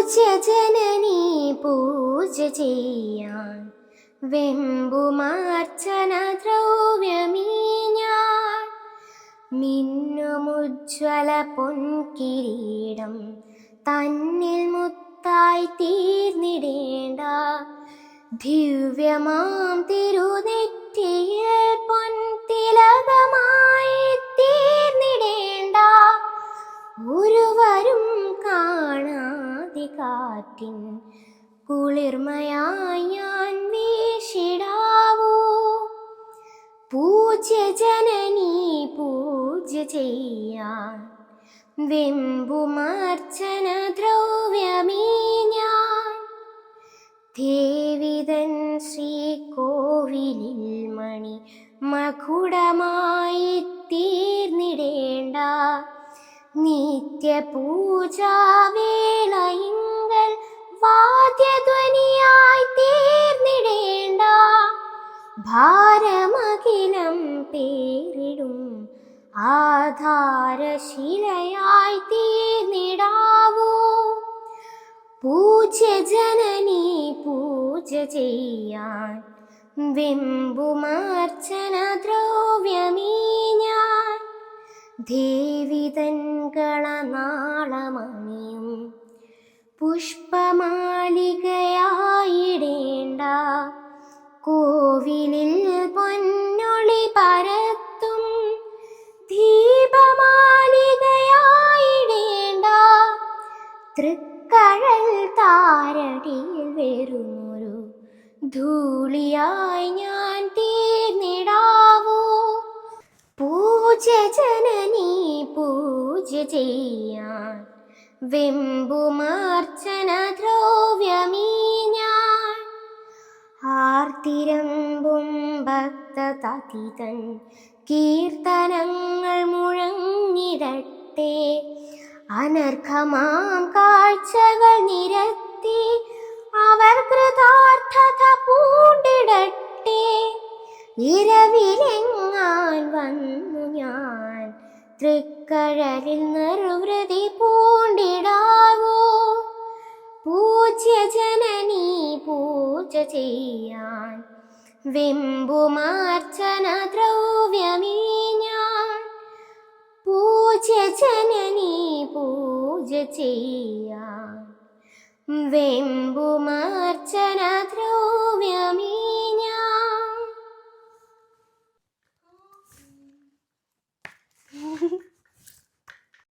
പൂജ്യജനനീ പൂജ ചെയ്യാൻ വെമ്പുമാർച്ചന ദ്രവ്യമീ ഞാൻ. മിന്നുമുജ്വല പൊൻകിരീടം തന്നിൽ മുത്തായി തീർന്നിടേണ്ട, ദിവ്യമാം തിരുനെറ്റിയിൽ പൊൻതിലകമായി തീർന്നിടേണ്ട, ഒരുവരും കാണാതെ കാറ്റിൻ കുളിർമയായി ഞാൻ വീശിടാവൂ. പൂജ്യജനനീ പൂജ ചെയ്യാൻ വെമ്പുമാർച്ചന ദ്രവ്യമീ ഞാൻ. ദേവിതൻ ശ്രീകോവിലിൽ മണി മകുടമായി തീർന്നിടേണ്ട, നിത്യപൂജാവേളയിങ്കൽ വാദ്യധ്വനിയായി തീർന്നിടേണ്ട, ഭാരമഖിലം പേരിടും ആധാരശിലയായി തീർന്നിടാവൂ. പൂജ്യജനനീ പൂജ ചെയ്യാൻ വെമ്പുമാർച്ചന ദ്രവ്യമീ ഞാൻ. ദേവിതൻ കളനാളമണിയും പുഷ്പമാലികയായിടേണ്ട, കോവിലിൽ പൊന്നൊളി പരത്തും ദീപമാലികയായിടേണ്ട, തൃക്കഴൽ താരടിയിൽ വെറുമൊരു ധൂളിയായി ഞാൻ തീർന്നിടാവൂ. പൂജ്യജനനീ പൂജ ചെയ്യാൻ വെമ്പുമാർച്ചന ദ്രവ്യമീ ഞാൻ. ആർത്തിരമ്പും ഭക്തതതിതൻ കീർത്തനങ്ങൾ മുഴങ്ങിടട്ടെ, അനർഘമാം കാഴ്ചകൾ നിരത്തി അവർ കൃതാർത്ഥത പൂണ്ടിടട്ടെ. ഇരവിലെങ്ങാൻ വന്നു ഞാൻ തൃക്കഴലിൽ നിർവൃതി പൂണ്ടിടാവൂ. പൂജ്യജനനീ പൂജ ചെയ്യാൻ വെമ്പുമാർച്ചന ദ്രവ്യമീ ഞാൻ. പൂജ്യജനനീ പൂജ ചെയ്യാൻ വെമ്പുമാർച്ചന ദ്രവ്യമീ